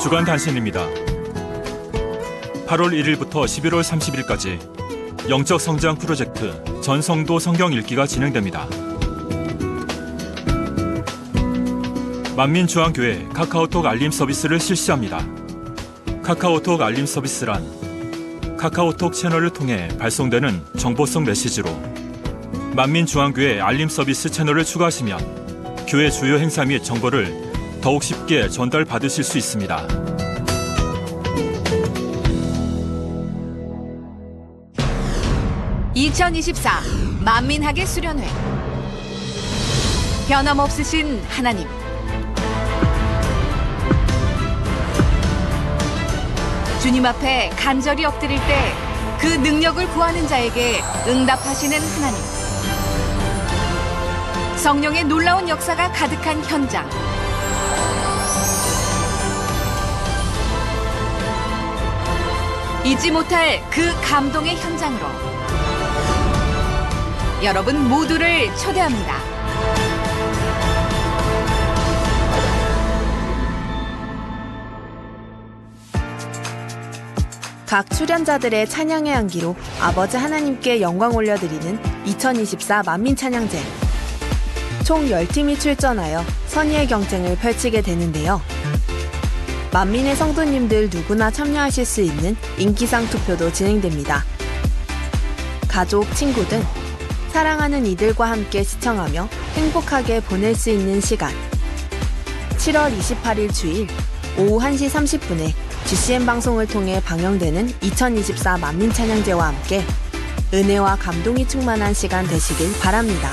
주간 단신입니다. 8월 1일부터 11월 30일까지 영적 성장 프로젝트 전성도 성경 읽기가 진행됩니다. 만민중앙교회 카카오톡 알림 서비스를 실시합니다. 카카오톡 알림 서비스란 카카오톡 채널을 통해 발송되는 정보성 메시지로 만민중앙교회 알림 서비스 채널을 추가하시면 교회 주요 행사 및 정보를 더욱 쉽게 전달받으실 수 있습니다. (2024) 만민학의 수련회. 변함없으신 하나님, 주님 앞에 간절히 엎드릴 때 그 능력을 구하는 자에게 응답하시는 하나님, 성령의 놀라운 역사가 가득한 현장, 잊지 못할 그 감동의 현장으로 여러분 모두를 초대합니다. 각 출연자들의 찬양의 향기로 아버지 하나님께 영광 올려드리는 2024 만민찬양제. 총 10팀이 출전하여 선의의 경쟁을 펼치게 되는데요. 만민의 성도님들 누구나 참여하실 수 있는 인기상 투표도 진행됩니다. 가족, 친구 등 사랑하는 이들과 함께 시청하며 행복하게 보낼 수 있는 시간. 7월 28일 주일 오후 1시 30분에 GCN 방송을 통해 방영되는 2024 만민찬양제와 함께 은혜와 감동이 충만한 시간 되시길 바랍니다.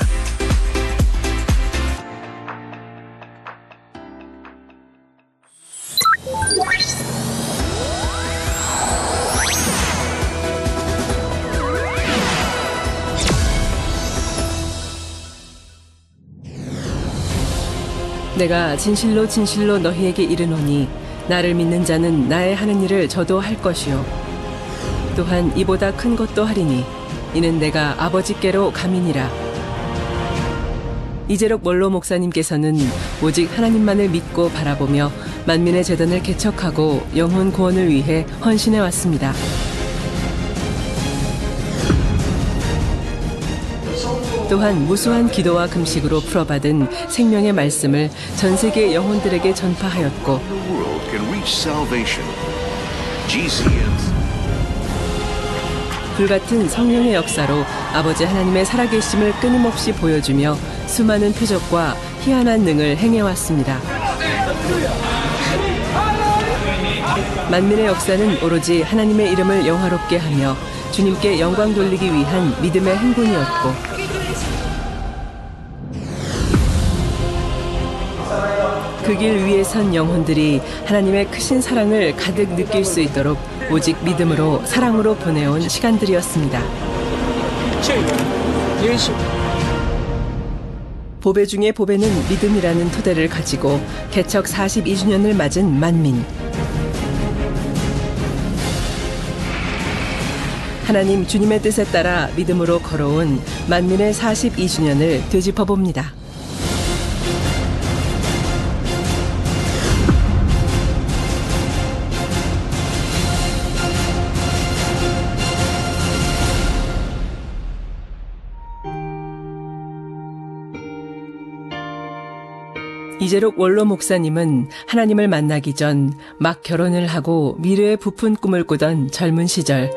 내가 진실로 진실로 너희에게 이르노니 나를 믿는 자는 나의 하는 일을 저도 할 것이요 또한 이보다 큰 것도 하리니 이는 내가 아버지께로 감이니라. 이재록 원로 목사님께서는 오직 하나님만을 믿고 바라보며 만민의 재단을 개척하고 영혼 구원을 위해 헌신해 왔습니다. 또한 무수한 기도와 금식으로 풀어받은 생명의 말씀을 전 세계 영혼들에게 전파하였고 불같은 성령의 역사로 아버지 하나님의 살아계심을 끊임없이 보여주며 수많은 표적과 희한한 능을 행해왔습니다. 만민의 역사는 오로지 하나님의 이름을 영화롭게 하며 주님께 영광 돌리기 위한 믿음의 행군이었고 그 길 위에 선 영혼들이 하나님의 크신 사랑을 가득 느낄 수 있도록 오직 믿음으로 사랑으로 보내온 시간들이었습니다. 보배 중의 보배는 믿음이라는 토대를 가지고 개척 42주년을 맞은 만민. 하나님 주님의 뜻에 따라 믿음으로 걸어온 만민의 42주년을 되짚어봅니다. 이재록 원로 목사님은 하나님을 만나기 전 막 결혼을 하고 미래의 부푼 꿈을 꾸던 젊은 시절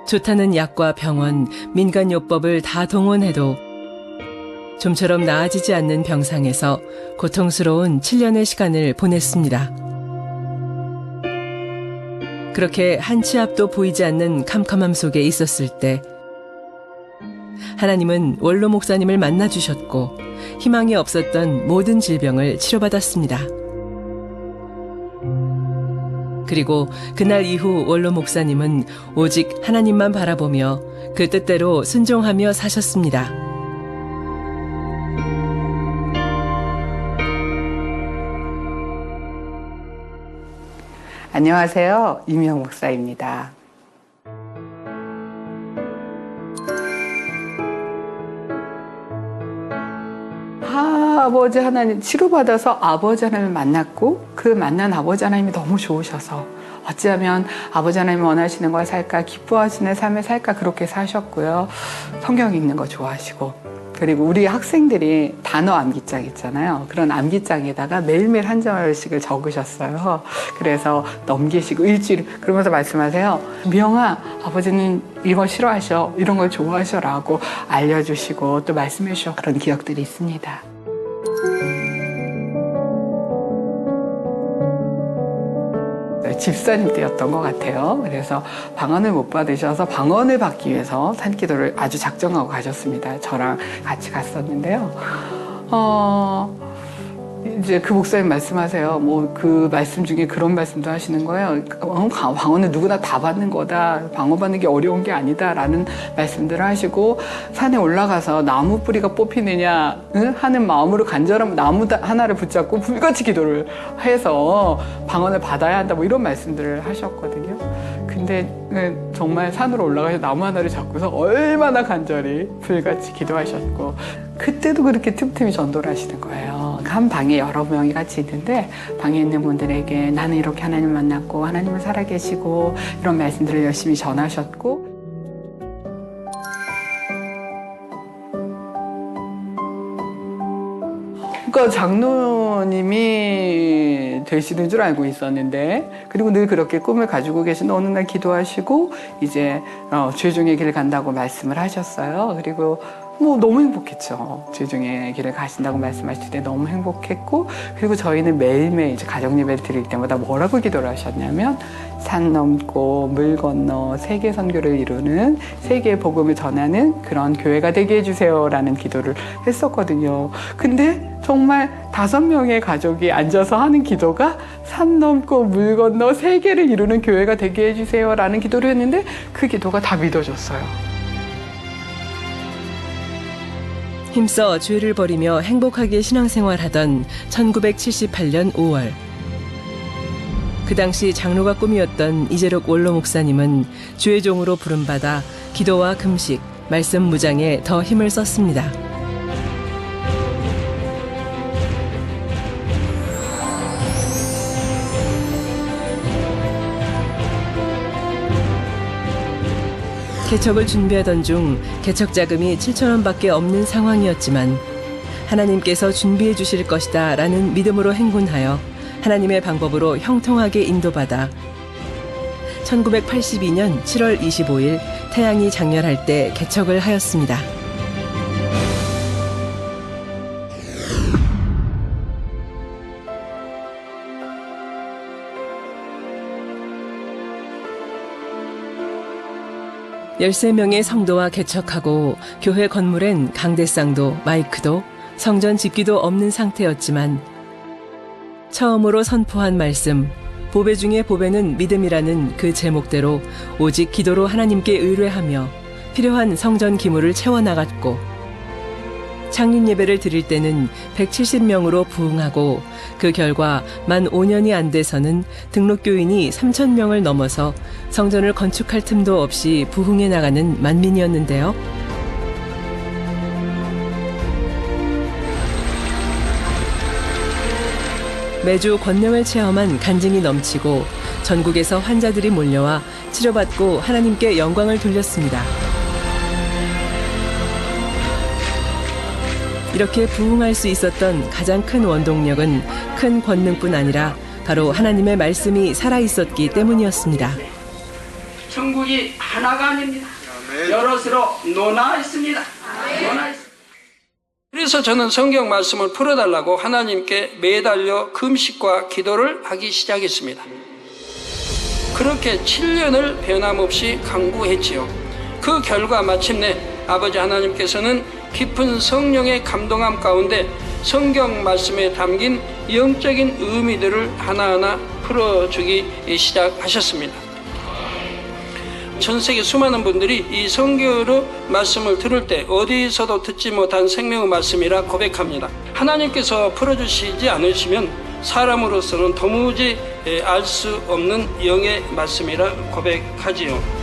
좋다는 약과 병원, 민간요법을 다 동원해도 좀처럼 나아지지 않는 병상에서 고통스러운 7년의 시간을 보냈습니다. 그렇게 한 치 앞도 보이지 않는 캄캄함 속에 있었을 때 하나님은 원로 목사님을 만나주셨고 희망이 없었던 모든 질병을 치료받았습니다. 그리고 그날 이후 원로 목사님은 오직 하나님만 바라보며 그 뜻대로 순종하며 사셨습니다. 안녕하세요. 이명 목사입니다. 아버지 하나님 치료받아서 아버지 하나님을 만났고 그 만난 아버지 하나님이 너무 좋으셔서 어찌하면 아버지 하나님이 원하시는 걸 살까 기뻐하시는 삶을 살까 그렇게 사셨고요. 성경 읽는 거 좋아하시고 그리고 우리 학생들이 단어 암기장 있잖아요. 그런 암기장에다가 매일매일 한 절씩을 적으셨어요. 그래서 넘기시고 일주일 그러면서 말씀하세요. 미영아, 아버지는 이거 싫어하셔. 이런 걸 좋아하셔라고 알려주시고 또 말씀해 주셔. 그런 기억들이 있습니다. 집사님 때였던 것 같아요. 그래서 방언을 못 받으셔서 방언을 받기 위해서 산기도를 아주 작정하고 가셨습니다. 저랑 같이 갔었는데요. 이제 그 목사님 말씀하세요. 뭐 그 말씀 중에 그런 말씀도 하시는 거예요. 방언은 누구나 다 받는 거다. 방언 받는 게 어려운 게 아니다라는 말씀들을 하시고 산에 올라가서 나무 뿌리가 뽑히느냐 하는 마음으로 간절한 나무 하나를 붙잡고 불같이 기도를 해서 방언을 받아야 한다. 뭐 이런 말씀들을 하셨거든요. 근데 정말 산으로 올라가서 나무 하나를 잡고서 얼마나 간절히 불같이 기도하셨고 그때도 그렇게 틈틈이 전도를 하시는 거예요. 한 방에 여러 명이 같이 있는데 방에 있는 분들에게 나는 이렇게 하나님 만났고 하나님은 살아계시고 이런 말씀들을 열심히 전하셨고 그러니까 장로님이 되시는 줄 알고 있었는데 그리고 늘 그렇게 꿈을 가지고 계신 어느 날 기도하시고 이제 죄중의 길을 간다고 말씀을 하셨어요. 그리고 뭐 너무 행복했죠. 죄중의 길을 가신다고 말씀하실 때 너무 행복했고 그리고 저희는 매일매일 이제 가정 예배를 드릴 때마다 뭐라고 기도를 하셨냐면 산 넘고 물 건너 세계 선교를 이루는 세계의 복음을 전하는 그런 교회가 되게 해주세요라는 기도를 했었거든요. 근데 정말 5명의 가족이 앉아서 하는 기도가 산 넘고 물 건너 세계를 이루는 교회가 되게 해주세요라는 기도를 했는데 그 기도가 다 믿어졌어요. 힘써 죄를 버리며 행복하게 신앙생활하던 1978년 5월. 그 당시 장로가 꿈이었던 이재록 원로 목사님은 주의종으로 부름받아 기도와 금식, 말씀 무장에 더 힘을 썼습니다. 개척을 준비하던 중 개척 자금이 7,000원밖에 없는 상황이었지만 하나님께서 준비해 주실 것이다 라는 믿음으로 행군하여 하나님의 방법으로 형통하게 인도받아 1982년 7월 25일 태양이 장렬할 때 개척을 하였습니다. (13명의) 성도와 개척하고 교회 건물엔 강대상도 마이크도 성전 집기도 없는 상태였지만 처음으로 선포한 말씀 보배 중에 보배는 믿음이라는 그 제목대로 오직 기도로 하나님께 의뢰하며 필요한 성전 기물을 채워나갔고 창립 예배를 드릴 때는 170명으로 부흥하고 그 결과 만 5년이 안 돼서는 등록교인이 3,000명을 넘어서 성전을 건축할 틈도 없이 부흥해 나가는 만민이었는데요. 매주 권능을 체험한 간증이 넘치고 전국에서 환자들이 몰려와 치료받고 하나님께 영광을 돌렸습니다. 이렇게 부흥할 수 있었던 가장 큰 원동력은 큰 권능뿐 아니라 바로 하나님의 말씀이 살아있었기 때문이었습니다. 천국이 하나가 아닙니다. 여럿으로 논하 있습니다. 그래서 저는 성경 말씀을 풀어달라고 하나님께 매달려 금식과 기도를 하기 시작했습니다. 그렇게 7년을 변함없이 강구했지요. 그 결과 마침내 아버지 하나님께서는 깊은 성령의 감동함 가운데 성경 말씀에 담긴 영적인 의미들을 하나하나 풀어주기 시작하셨습니다. 전 세계 수많은 분들이 이 성경으로 말씀을 들을 때 어디서도 듣지 못한 생명의 말씀이라 고백합니다. 하나님께서 풀어주시지 않으시면 사람으로서는 도무지 알 수 없는 영의 말씀이라 고백하지요.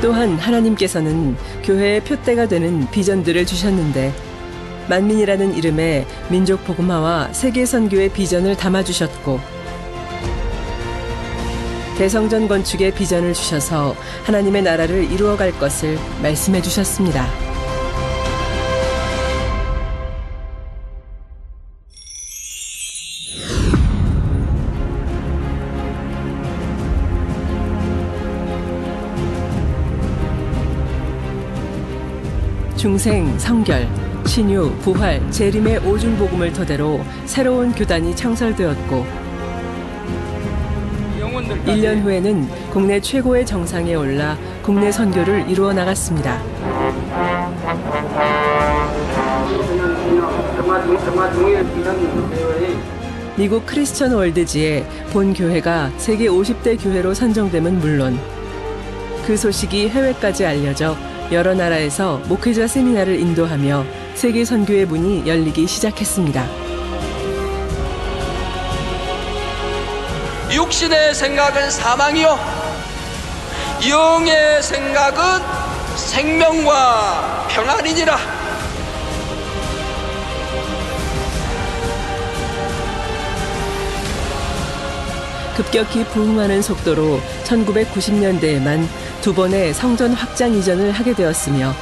또한 하나님께서는 교회의 표대가 되는 비전들을 주셨는데 만민이라는 이름의 민족 복음화와 세계 선교의 비전을 담아주셨고 대성전 건축의 비전을 주셔서 하나님의 나라를 이루어갈 것을 말씀해 주셨습니다. 중생, 성결, 신유, 부활, 재림의 오중복음을 토대로 새로운 교단이 창설되었고 1년 후에는 국내 최고의 정상에 올라 국내 선교를 이루어 나갔습니다. 미국 크리스천 월드지에 본 교회가 세계 50대 교회로 선정됨은 물론 그 소식이 해외까지 알려져 여러 나라에서 목회자 세미나를 인도하며 세계 선교의 문이 열리기 시작했습니다. 육신의 생각은 사망이요 영의 생각은 생명과 평안이니라. 급격히 부흥하는 속도로 1990년대에만 2번의 성전 확장 이전을 하게 되었으며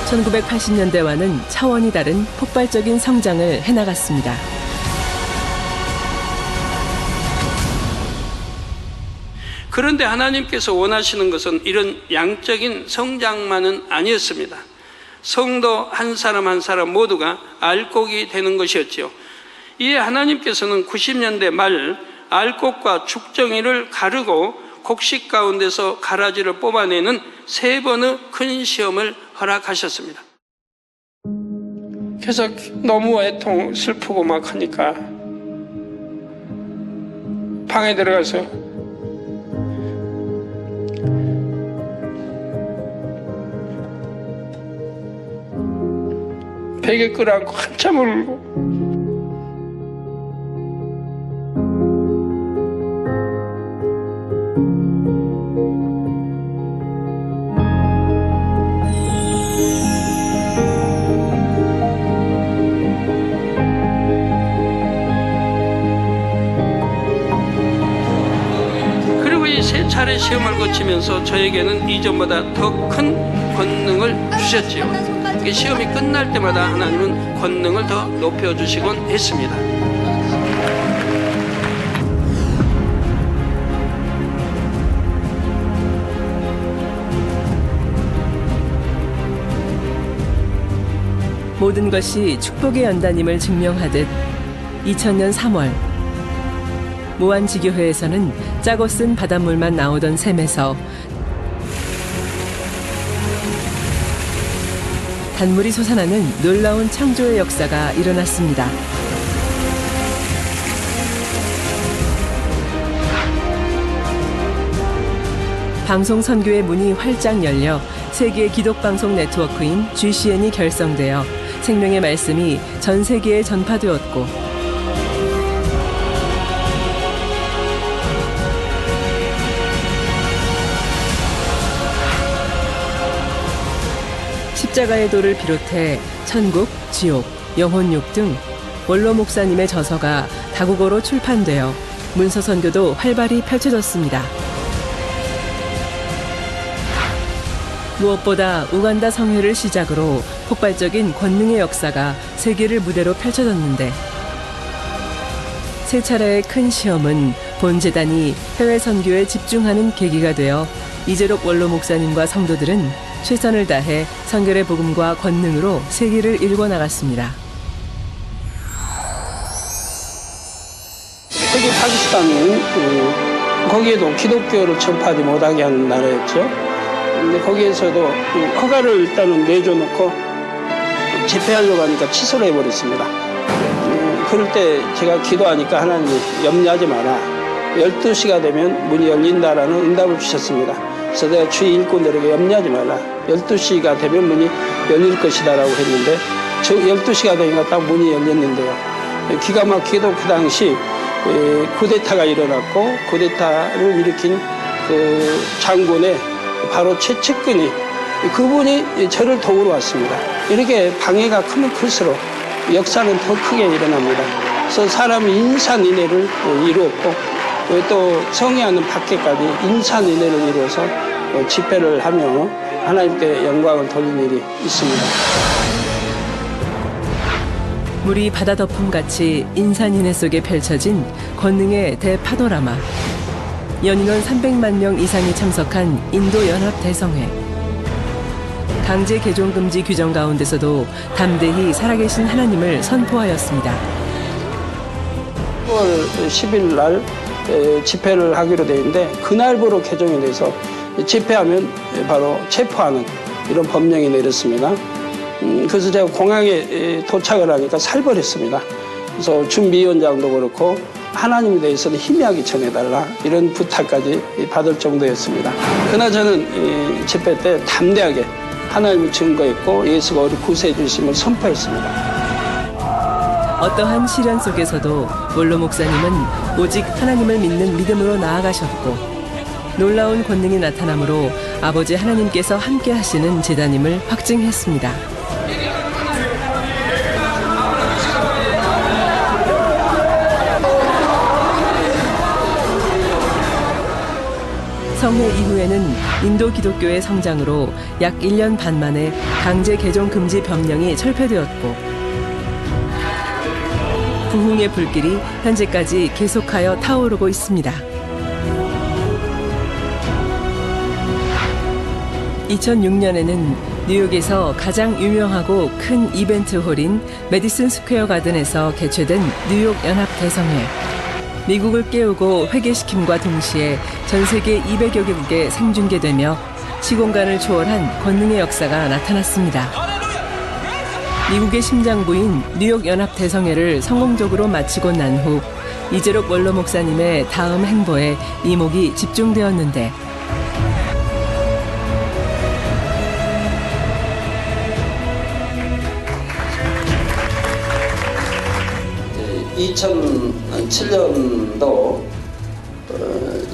1980년대와는 차원이 다른 폭발적인 성장을 해나갔습니다. 그런데 하나님께서 원하시는 것은 이런 양적인 성장만은 아니었습니다. 성도 한 사람 한 사람 모두가 알곡이 되는 것이었지요. 이에 하나님께서는 90년대 말 알곡과 죽정이를 가르고 곡식 가운데서 가라지를 뽑아내는 3번의 큰 시험을 허락하셨습니다. 그래서 너무 슬프고 막 하니까 방에 들어가서 베개 끌어안고 한참 울고 세 차례 시험을 거치면서 저에게는 이전보다 더 큰 권능을 주셨지요. 시험이 끝날 때마다 하나님은 권능을 더 높여주시곤 했습니다. 모든 것이 축복의 연단임을 증명하듯 2000년 3월 무안지교회에서는 짜고 쓴 바닷물만 나오던 샘에서 단물이 솟아나는 놀라운 창조의 역사가 일어났습니다. 방송 선교의 문이 활짝 열려 세계 기독방송 네트워크인 GCN이 결성되어 생명의 말씀이 전 세계에 전파되었고 십자가의 도를 비롯해 천국, 지옥, 영혼육 등 원로 목사님의 저서가 다국어로 출판되어 문서 선교도 활발히 펼쳐졌습니다. 무엇보다 우간다 성회를 시작으로 폭발적인 권능의 역사가 세계를 무대로 펼쳐졌는데 세 차례의 큰 시험은 본 재단이 해외 선교에 집중하는 계기가 되어 이재록 원로 목사님과 성도들은 최선을 다해 선결의 복음과 권능으로 세계를 일궈나갔습니다. 세계 파키스탄은 거기에도 기독교를 전파하지 못하게 하는 나라였죠. 근데 거기에서도 허가를 일단은 내줘놓고 집회하려고 하니까 취소를 해버렸습니다. 그럴 때 제가 기도하니까 하나님이 염려하지 마라. 12시가 되면 문이 열린다라는 응답을 주셨습니다. 그래서 내가 주의 일꾼들에게 염려하지 마라. 12시가 되면 문이 열릴 것이다라고 했는데 12시가 되니까 딱 문이 열렸는데요. 기가 막히게도 그 당시 쿠데타가 일어났고 쿠데타를 일으킨 그 장군의 바로 최측근이 그분이 저를 도우러 왔습니다. 이렇게 방해가 크면 클수록 역사는 더 크게 일어납니다. 그래서 사람이 인산인해를 이루었고 또 성회하는 밖에까지 인산인해를 이루어서 집회를 하며 하나님께 영광을 돌리는 일이 있습니다. 물이 바다 덮음같이 인산인해 속에 펼쳐진 권능의 대파노라마. 연인원 300만 명 이상이 참석한 인도연합대성회. 강제 개종 금지 규정 가운데서도 담대히 살아계신 하나님을 선포하였습니다. 10월 10일 날 집회를 하기로 되어 있는데 그날부로 개정이 돼서 집회하면 바로 체포하는 이런 법령이 내렸습니다. 그래서 제가 공항에 도착을 하니까 살벌했습니다. 그래서 준비위원장도 그렇고 하나님에 대해서는 희미하게 전해달라 이런 부탁까지 받을 정도였습니다. 그러나 저는 집회 때 담대하게 하나님을 증거했고 예수가 우리 구세해 주심을 선포했습니다. 어떠한 시련 속에서도 원로 목사님은 오직 하나님을 믿는 믿음으로 나아가셨고 놀라운 권능이 나타나므로 아버지 하나님께서 함께 하시는 제자님을 확증했습니다. 성회 이후에는 인도 기독교의 성장으로 약 1년 반 만에 강제 개종 금지 법령이 철폐되었고 부흥의 불길이 현재까지 계속하여 타오르고 있습니다. 2006년에는 뉴욕에서 가장 유명하고 큰 이벤트 홀인 메디슨 스퀘어 가든에서 개최된 뉴욕 연합 대성회. 미국을 깨우고 회개시킴과 동시에 전 세계 200여 개국에 생중계되며 시공간을 초월한 권능의 역사가 나타났습니다. 미국의 심장부인 뉴욕 연합 대성회를 성공적으로 마치고 난 후 이재록 원로 목사님의 다음 행보에 이목이 집중되었는데 2007년도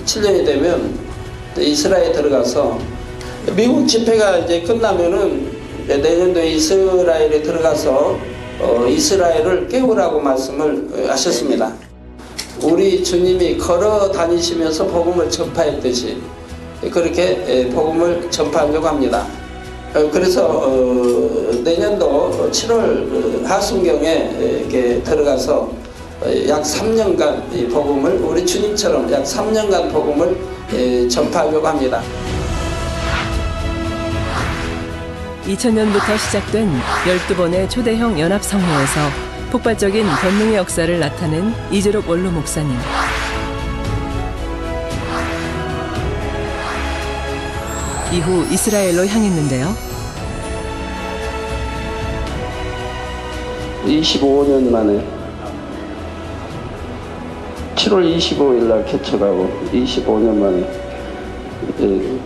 7년이 되면 이스라엘에 들어가서 미국 집회가 이제 끝나면은 내년도에 이스라엘에 들어가서 이스라엘을 깨우라고 말씀을 하셨습니다. 우리 주님이 걸어 다니시면서 복음을 전파했듯이 그렇게 복음을 전파하려고 합니다. 그래서 내년도 7월 하순경에 이렇게 들어가서 약 3년간 이 복음을 우리 주님처럼 약 3년간 복음을 전파하려고 합니다. 2000년부터 시작된 12번의 초대형 연합성회에서 폭발적인 권능의 역사를 나타낸 이재록 원로 목사님. 이후 이스라엘로 향했는데요. 25년 만에 7월 25일 날 개척하고 25년 만에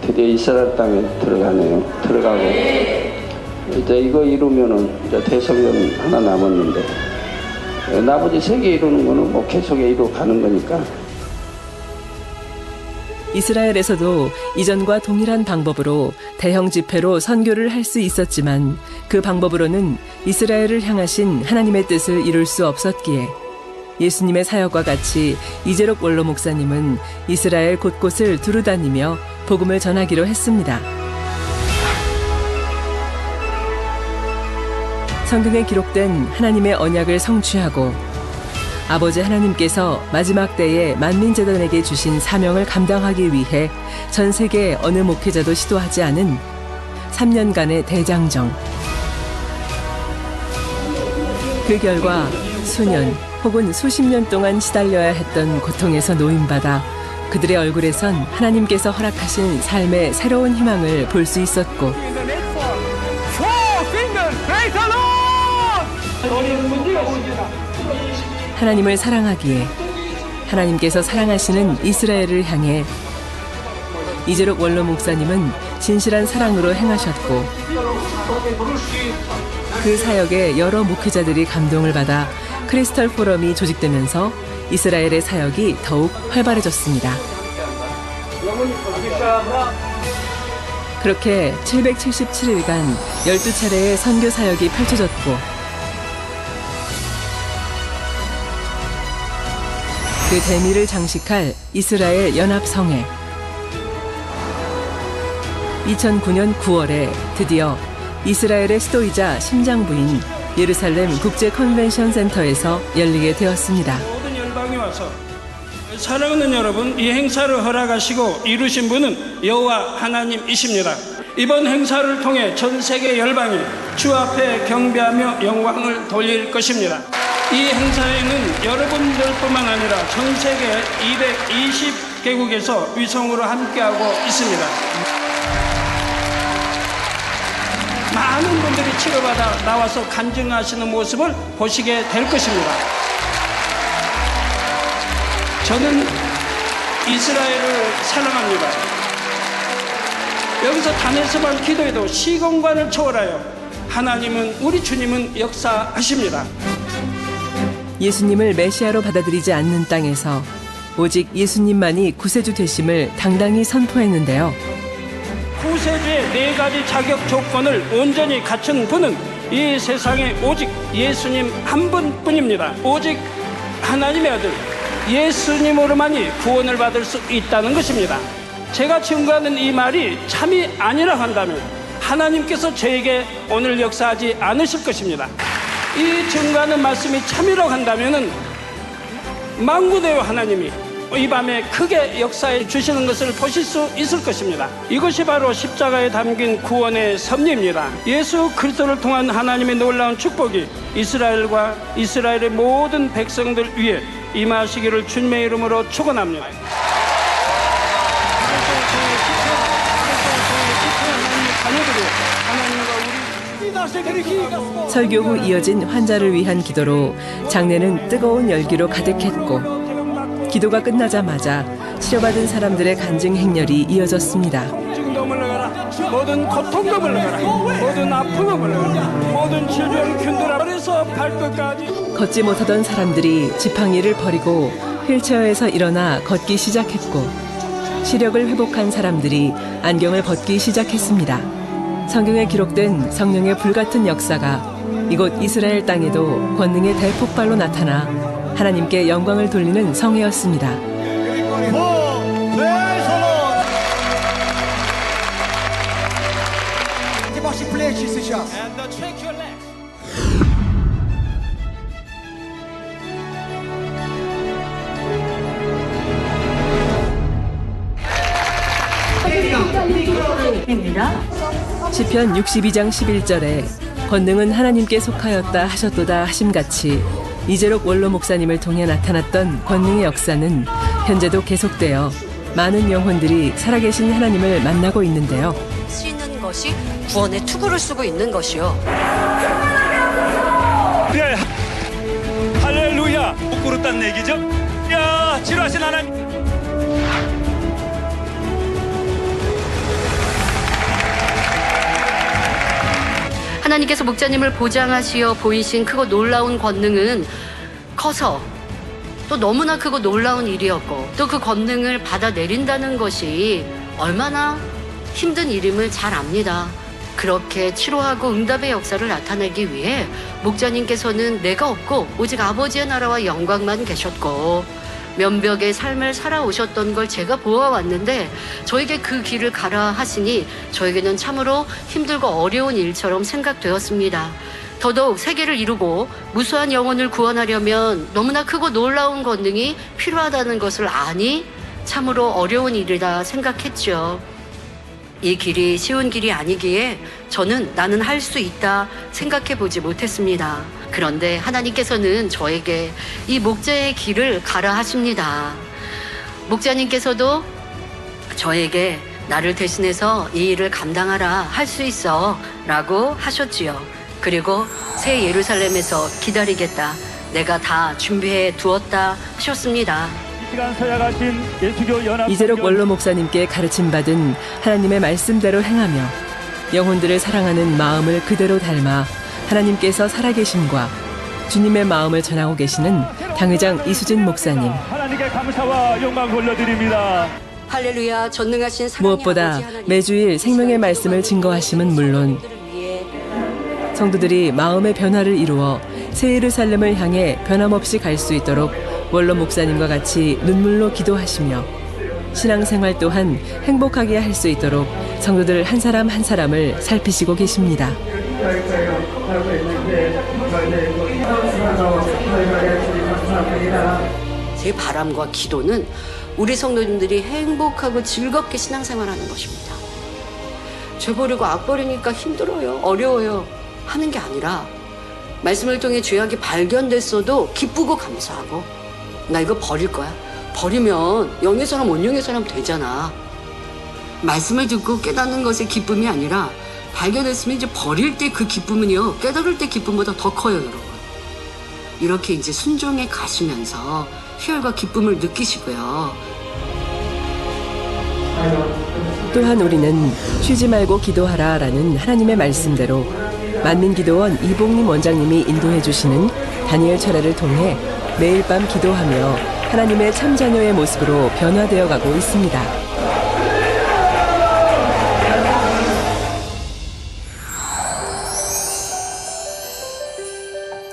드디어 이스라엘 땅에 들어가고 이제 이거 이루면은 이제 대성전 하나 남았는데 나머지 3개 이루는 거는 뭐 계속 이루어 가는 거니까. 이스라엘에서도 이전과 동일한 방법으로 대형 집회로 선교를 할 수 있었지만 그 방법으로는 이스라엘을 향하신 하나님의 뜻을 이룰 수 없었기에 예수님의 사역과 같이 이재록 원로 목사님은 이스라엘 곳곳을 두루다니며 복음을 전하기로 했습니다. 성경에 기록된 하나님의 언약을 성취하고 아버지 하나님께서 마지막 때에 만민재단에게 주신 사명을 감당하기 위해 전 세계 어느 목회자도 시도하지 않은 3년간의 대장정. 그 결과 수년 혹은 수십 년 동안 시달려야 했던 고통에서 노임받아 그들의 얼굴에선 하나님께서 허락하신 삶의 새로운 희망을 볼 수 있었고 하나님을 사랑하기에 하나님께서 사랑하시는 이스라엘을 향해 이재록 원로 목사님은 진실한 사랑으로 행하셨고 그 사역에 여러 목회자들이 감동을 받아 크리스털 포럼이 조직되면서 이스라엘의 사역이 더욱 활발해졌습니다. 그렇게 777일간 12차례의 선교 사역이 펼쳐졌고 그 대미를 장식할 이스라엘 연합성회. 2009년 9월에 드디어 이스라엘의 수도이자 심장부인 예루살렘 국제 컨벤션 센터에서 열리게 되었습니다. 모든 열방이 와서 사랑하는 여러분, 이 행사를 허락하시고 이루신 분은 여호와 하나님이십니다. 이번 행사를 통해 전 세계 열방이 주 앞에 경배하며 영광을 돌릴 것입니다. 이 행사에는 여러분들뿐만 아니라 전 세계 220개국에서 위성으로 함께하고 있습니다. 많은 분들이 치료받아 나와서 간증하시는 모습을 보시게 될 것입니다. 저는 이스라엘을 사랑합니다. 여기서 단에서만 기도해도 시공간을 초월하여 하나님은, 우리 주님은 역사하십니다. 예수님을 메시아로 받아들이지 않는 땅에서 오직 예수님만이 구세주 되심을 당당히 선포했는데요. 구세주의 4가지 자격 조건을 온전히 갖춘 분은 이 세상에 오직 예수님 한 분뿐입니다. 오직 하나님의 아들 예수님으로만이 구원을 받을 수 있다는 것입니다. 제가 증거하는 이 말이 참이 아니라 한다면 하나님께서 저에게 오늘 역사하지 않으실 것입니다. 이 증거하는 말씀이 참이라고 한다면 만군의 하나님이 이 밤에 크게 역사해 주시는 것을 보실 수 있을 것입니다. 이것이 바로 십자가에 담긴 구원의 섭리입니다. 예수 그리스도를 통한 하나님의 놀라운 축복이 이스라엘과 이스라엘의 모든 백성들 위에 임하시기를 주님의 이름으로 축원합니다. 설교 후 이어진 환자를 위한 기도로 장례는 뜨거운 열기로 가득했고 기도가 끝나자마자 치료받은 사람들의 간증 행렬이 이어졌습니다. 증도 물러가라. 모든 고통도 물러가라. 모든 아픔도 물러가라. 모든 질병 균들아. 머리에서 발끝까지. 걷지 못하던 사람들이 지팡이를 버리고 휠체어에서 일어나 걷기 시작했고 시력을 회복한 사람들이 안경을 벗기 시작했습니다. 성경에 기록된 성령의 불같은 역사가 이곳 이스라엘 땅에도 권능의 대폭발로 나타나 하나님께 영광을 돌리는 성회였습니다. 시편 62장 11절에 권능은 하나님께 속하였다 하셨도다 하심같이 이재록 원로 목사님을 통해 나타났던 권능의 역사는 현재도 계속되어 많은 영혼들이 살아계신 하나님을 만나고 있는데요. 쓰이는 것이 구원의 투구를 쓰고 있는 것이요. 네, 할렐루야. 못 꿇었다는 얘기죠? 야, 지루하신 하나님. 하나님께서 목자님을 보장하시어 보이신 크고 놀라운 권능은 커서 또 너무나 크고 놀라운 일이었고 또 그 권능을 받아내린다는 것이 얼마나 힘든 일임을 잘 압니다. 그렇게 치료하고 응답의 역사를 나타내기 위해 목자님께서는 내가 없고 오직 아버지의 나라와 영광만 계셨고 면벽의 삶을 살아오셨던 걸 제가 보아왔는데 저에게 그 길을 가라 하시니 저에게는 참으로 힘들고 어려운 일처럼 생각되었습니다. 더더욱 세계를 이루고 무수한 영혼을 구원하려면 너무나 크고 놀라운 권능이 필요하다는 것을 아니 참으로 어려운 일이다 생각했죠. 이 길이 쉬운 길이 아니기에 저는 나는 할 수 있다 생각해 보지 못했습니다. 그런데 하나님께서는 저에게 이 목자의 길을 가라 하십니다. 목자님께서도 저에게 나를 대신해서 이 일을 감당하라 할 수 있어 라고 하셨지요. 그리고 새 예루살렘에서 기다리겠다. 내가 다 준비해 두었다 하셨습니다. 이재록 원로 목사님께 가르침받은 하나님의 말씀대로 행하며 영혼들을 사랑하는 마음을 그대로 닮아 하나님께서 살아계심과 주님의 마음을 전하고 계시는 당회장 이수진 목사님. 하나님께 감사와 영광 올려드립니다. 할렐루야 전능하신 사랑의 무엇보다 아버지 하나님, 매주일 생명의 말씀을 증거하심은 물론 성도들이 마음의 변화를 이루어 새 예루살렘을 향해 변함없이 갈 수 있도록 원로 목사님과 같이 눈물로 기도하시며 신앙생활 또한 행복하게 할 수 있도록 성도들 한 사람 한 사람을 살피시고 계십니다. 제 바람과 기도는 우리 성도님들이 행복하고 즐겁게 신앙생활하는 것입니다. 죄 버리고 악 버리니까 힘들어요, 어려워요 하는 게 아니라 말씀을 통해 죄악이 발견됐어도 기쁘고 감사하고 나 이거 버릴 거야. 버리면 영의 사람 원영의 사람 되잖아. 말씀을 듣고 깨닫는 것의 기쁨이 아니라 발견했으면 이제 버릴 때 그 기쁨은요 깨달을 때 기쁨보다 더 커요, 여러분. 이렇게 이제 순종해 가시면서 희열과 기쁨을 느끼시고요. 또한 우리는 쉬지 말고 기도하라라는 하나님의 말씀대로 만민기도원 이봉림 원장님이 인도해 주시는 다니엘 철야를 통해 매일 밤 기도하며 하나님의 참자녀의 모습으로 변화되어 가고 있습니다.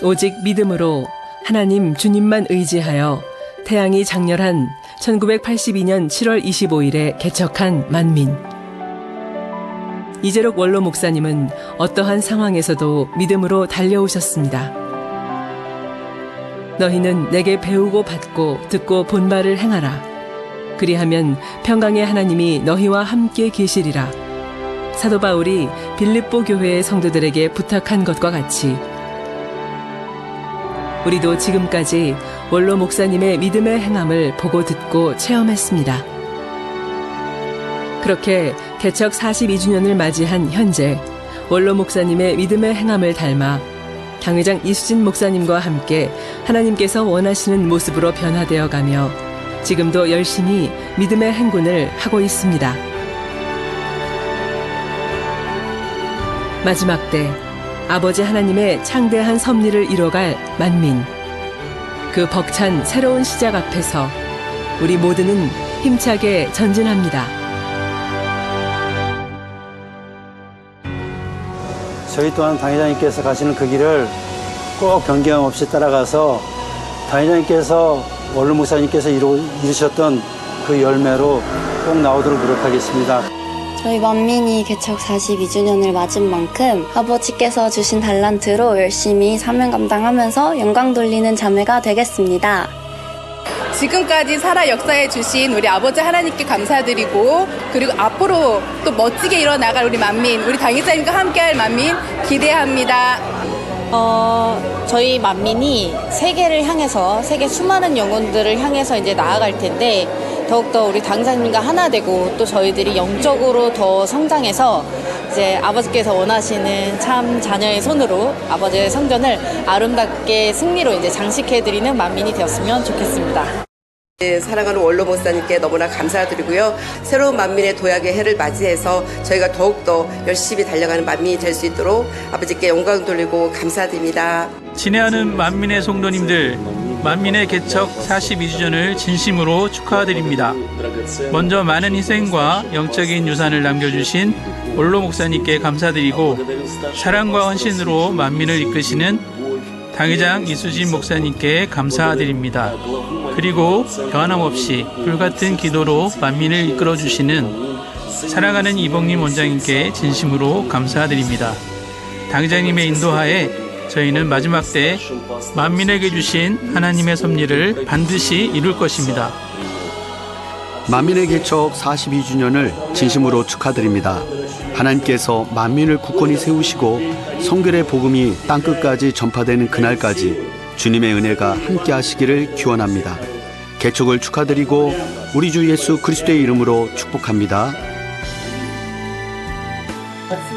오직 믿음으로 하나님 주님만 의지하여 태양이 장렬한 1982년 7월 25일에 개척한 만민. 이재록 원로 목사님은 어떠한 상황에서도 믿음으로 달려오셨습니다. 너희는 내게 배우고 받고 듣고 본 바를 행하라. 그리하면 평강의 하나님이 너희와 함께 계시리라. 사도 바울이 빌립보 교회의 성도들에게 부탁한 것과 같이 우리도 지금까지 원로 목사님의 믿음의 행함을 보고 듣고 체험했습니다. 그렇게 개척 42주년을 맞이한 현재 원로 목사님의 믿음의 행함을 닮아 당회장 이수진 목사님과 함께 하나님께서 원하시는 모습으로 변화되어 가며 지금도 열심히 믿음의 행군을 하고 있습니다. 마지막 때 아버지 하나님의 창대한 섭리를 이뤄갈 만민. 그 벅찬 새로운 시작 앞에서 우리 모두는 힘차게 전진합니다. 저희 또한 당회장님께서 가시는 그 길을 꼭 변경 없이 따라가서 당회장님께서 원로 목사님께서 이루셨던 그 열매로 꼭 나오도록 노력하겠습니다. 저희 만민이 개척 42주년을 맞은 만큼 아버지께서 주신 달란트로 열심히 사명 감당하면서 영광 돌리는 자매가 되겠습니다. 지금까지 살아 역사해 주신 우리 아버지 하나님께 감사드리고 그리고 앞으로 또 멋지게 일어나갈 우리 만민, 우리 당회장님과 함께할 만민 기대합니다. 저희 만민이 세계를 향해서 세계 수많은 영혼들을 향해서 이제 나아갈 텐데 더욱더 우리 당장님과 하나 되고 또 저희들이 영적으로 더 성장해서 이제 아버지께서 원하시는 참 자녀의 손으로 아버지의 성전을 아름답게 승리로 이제 장식해드리는 만민이 되었으면 좋겠습니다. 사랑하는 원로 목사님께 너무나 감사드리고요. 새로운 만민의 도약의 해를 맞이해서 저희가 더욱더 열심히 달려가는 만민이 될 수 있도록 아버지께 영광 돌리고 감사드립니다. 친애하는 만민의 성도님들, 만민의 개척 42주년을 진심으로 축하드립니다. 먼저 많은 희생과 영적인 유산을 남겨주신 원로 목사님께 감사드리고 사랑과 헌신으로 만민을 이끄시는 당회장 이수진 목사님께 감사드립니다. 그리고 변함없이 불같은 기도로 만민을 이끌어주시는 사랑하는 이봉림 원장님께 진심으로 감사드립니다. 당회장님의 인도하에 저희는 마지막 때 만민에게 주신 하나님의 섭리를 반드시 이룰 것입니다. 만민의 개척 42주년을 진심으로 축하드립니다. 하나님께서 만민을 굳건히 세우시고 성결의 복음이 땅끝까지 전파되는 그날까지 주님의 은혜가 함께 하시기를 기원합니다. 개척을 축하드리고 우리 주 예수 그리스도의 이름으로 축복합니다.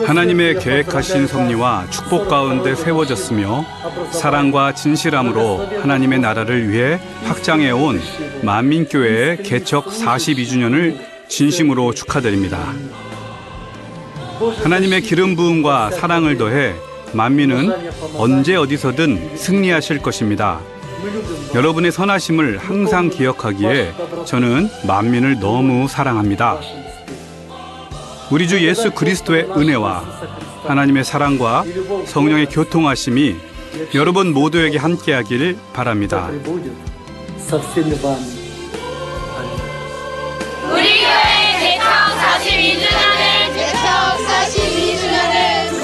하나님의 계획하신 섭리와 축복 가운데 세워졌으며 사랑과 진실함으로 하나님의 나라를 위해 확장해온 만민교회의 개척 42주년을 진심으로 축하드립니다. 하나님의 기름 부음과 사랑을 더해 만민은 언제 어디서든 승리하실 것입니다. 여러분의 선하심을 항상 기억하기에 저는 만민을 너무 사랑합니다. 우리 주 예수 그리스도의 은혜와 하나님의 사랑과 성령의 교통하심이 여러분 모두에게 함께하길 바랍니다. 우리 교회 개척 42주년을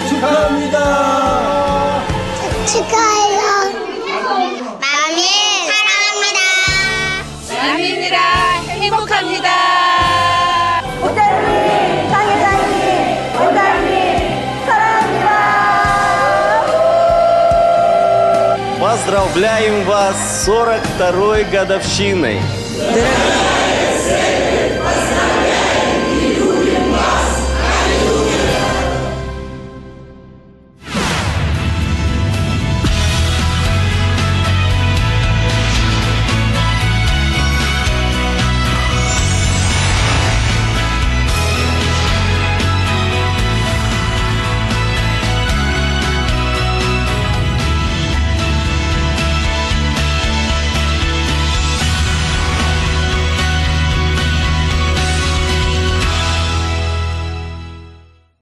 축하합니다. 축하해요. 만민 사랑합니다. 만민이라 행복합니다. 원장님, 당회장님, 원장님 사랑합니다. Поздравляем вас с 42-й годовщиной!